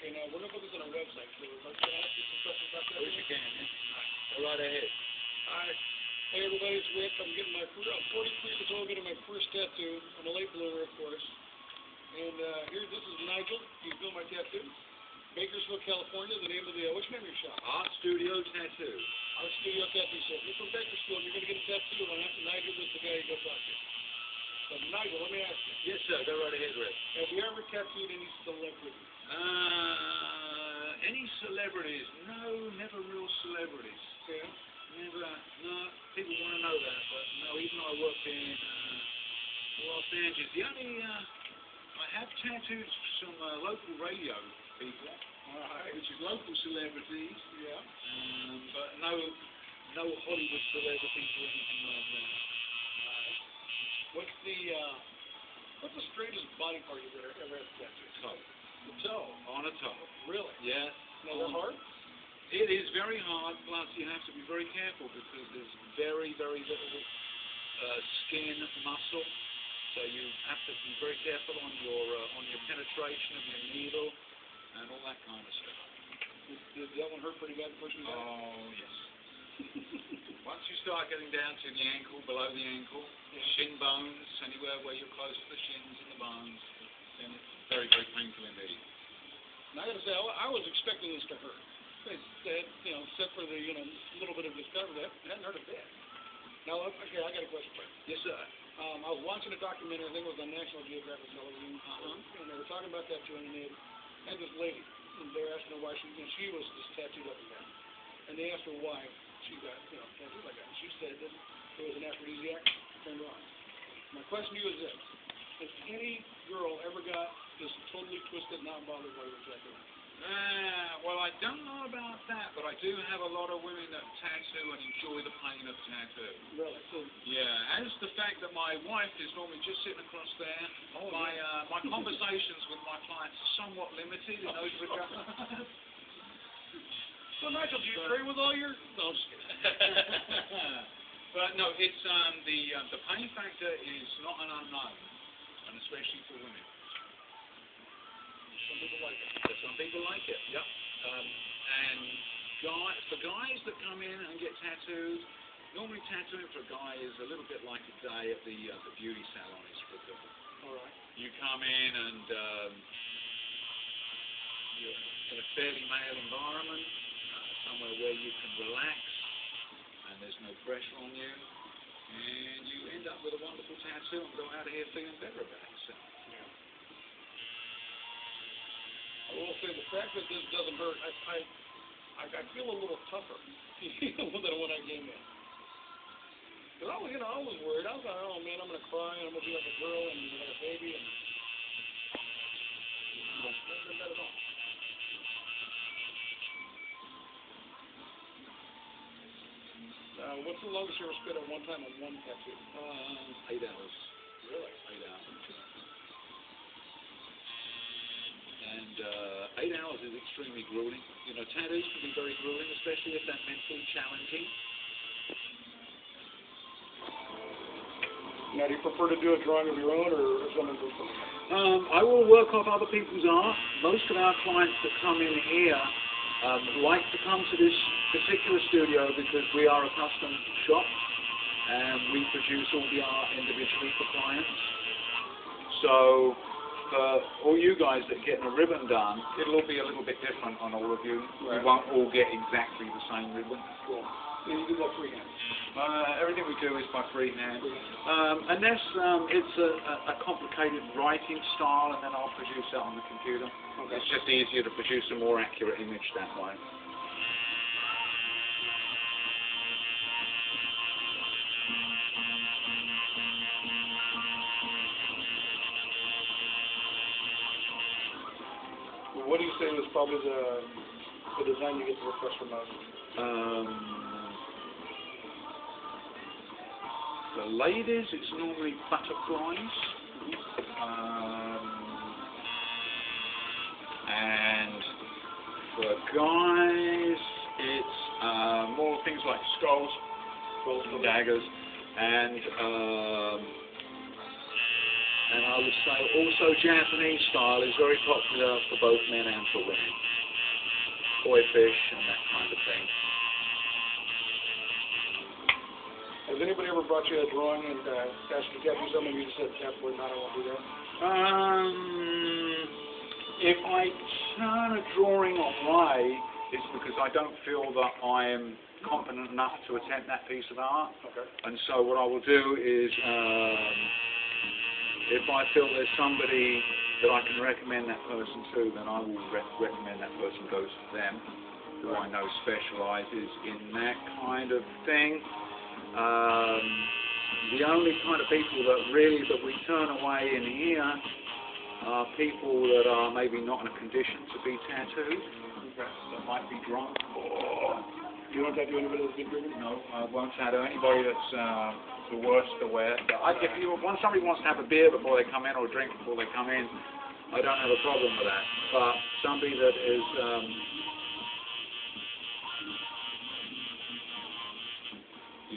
Okay, now we're going to put this on our website, so I'd like to ask you some questions about that. I wish you can, yeah. Go right ahead. Hi. Hey, everybody, it's Rick. I'm 43 years old, getting my first tattoo. I'm a late bloomer, of course. And this is Nigel. He's doing my tattoo. Bakersfield, California, the name of the, what's your name of your shop? Art Studio Tattoo. Art Studio Tattoo. So if you're from Bakersfield, you're going to get a tattoo, and Nigel is the guy you go talk to. So, Nigel, let me ask you. Yes, sir. Go right ahead, Rick. Have you ever tattooed any celebrity? Any celebrities? No, never real celebrities. Yeah. Never. No, people want to know that, but no, even though I worked in Los Angeles, the only, I have tattooed some local radio people, which is local celebrities. Yeah. But no Hollywood celebrities or anything like that. What's the strangest body part you've ever had tattooed? Toe. The toe. On a toe. Really? Yeah. Now, is that hard? It is very hard, plus you have to be very careful because there's very, very little skin muscle. So you have to be very careful on your penetration of your needle and all that kind of stuff. Did that one hurt pretty bad the first time? Oh, yes. Once you start getting down to the ankle, below the ankle, shin bones, anywhere where you're close to the shins and the bones, then it's very, very painful indeed. And I got to say, I was expecting this to hurt. Except for the, little bit of discovery, that hadn't hurt a bit. Now, okay, I got a question for you. Yes, sir. I was watching a documentary, I think it was on National Geographic television, and they were talking about tattooing, and they had this lady, and they were asking her why she was just tattooed up and down. And they asked her why she got, tattooed like that. And she said that it was an aphrodisiac, turned her on. My question to you is this: has any girl ever got just totally twisted, not bothered by your tattoo? Well, I don't know about that, but I do have a lot of women that tattoo and enjoy the pain of tattoo. Really? So, yeah, as the fact that my wife is normally just sitting across there, my conversations with my clients are somewhat limited in those regards. So, Nigel, do you agree with all your... No, I'm just kidding. But no, it's the pain factor is not an unknown, and especially for women. Some people like it. Some people like it, yep. And for guys that come in and get tattooed, normally tattooing for a guy is a little bit like a day at the beauty salon is for a girl. All right. You come in and you're in a fairly male environment, somewhere where you can relax and there's no pressure on you, and you end up with a wonderful tattoo and go out of here feeling better about yourself. Yeah. I will say the fact that this doesn't hurt, I feel a little tougher than when I came in. Because I was worried. I was like, oh man, I'm gonna cry and I'm gonna be like a girl and like a baby and nothing been that at all. What's the longest you ever spent at one time on one tattoo? 8 hours. Really? 8 hours. And 8 hours is extremely grueling. Tattoos can be very grueling, especially if they're mentally challenging. Now, do you prefer to do a drawing of your own or someone do something? I will work off other people's art. Most of our clients that come in here like to come to this particular studio because we are a custom shop and we produce all the art individually for clients. So for all you guys that are getting a ribbon done, it'll all be a little bit different on all of you. Right. You won't all get exactly the same ribbon. Cool. And you do that freehand? Everything we do is by freehand. Unless it's a complicated writing style, and then I'll produce that on the computer. Okay. It's just easier to produce a more accurate image that way. What do you say was probably the design you get the request from most? For ladies, it's normally butterflies. And for guys, it's more things like skulls and daggers, and And I would say also Japanese style is very popular for both men and for women. Koi fish and that kind of thing. Has anybody ever brought you a drawing and asked you to do something and you just said, absolutely not, I won't do that? If I turn a drawing away, it's because I don't feel that I am competent enough to attempt that piece of art. Okay. And so what I will do is, if I feel there's somebody that I can recommend that person to, then I will recommend that person goes to them, who I know specialises in that kind of thing. The only kind of people that we turn away in here are people that are maybe not in a condition to be tattooed, that might be drunk, or... You don't tattoo anybody that's been drinking? No, I won't tattoo anybody that's the worst to wear. Once somebody wants to have a beer before they come in, or a drink before they come in, I don't have a problem with that. But somebody that is...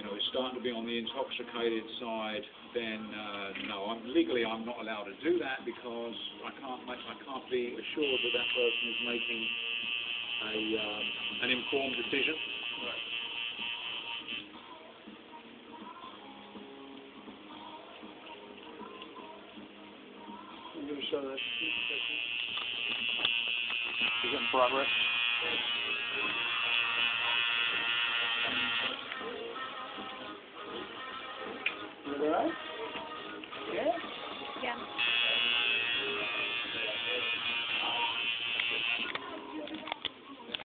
is starting to be on the intoxicated side, then no, legally I'm not allowed to do that because I can't be assured that that person is making an informed decision. Right. I'm going to show that. Is it in progress? You all right?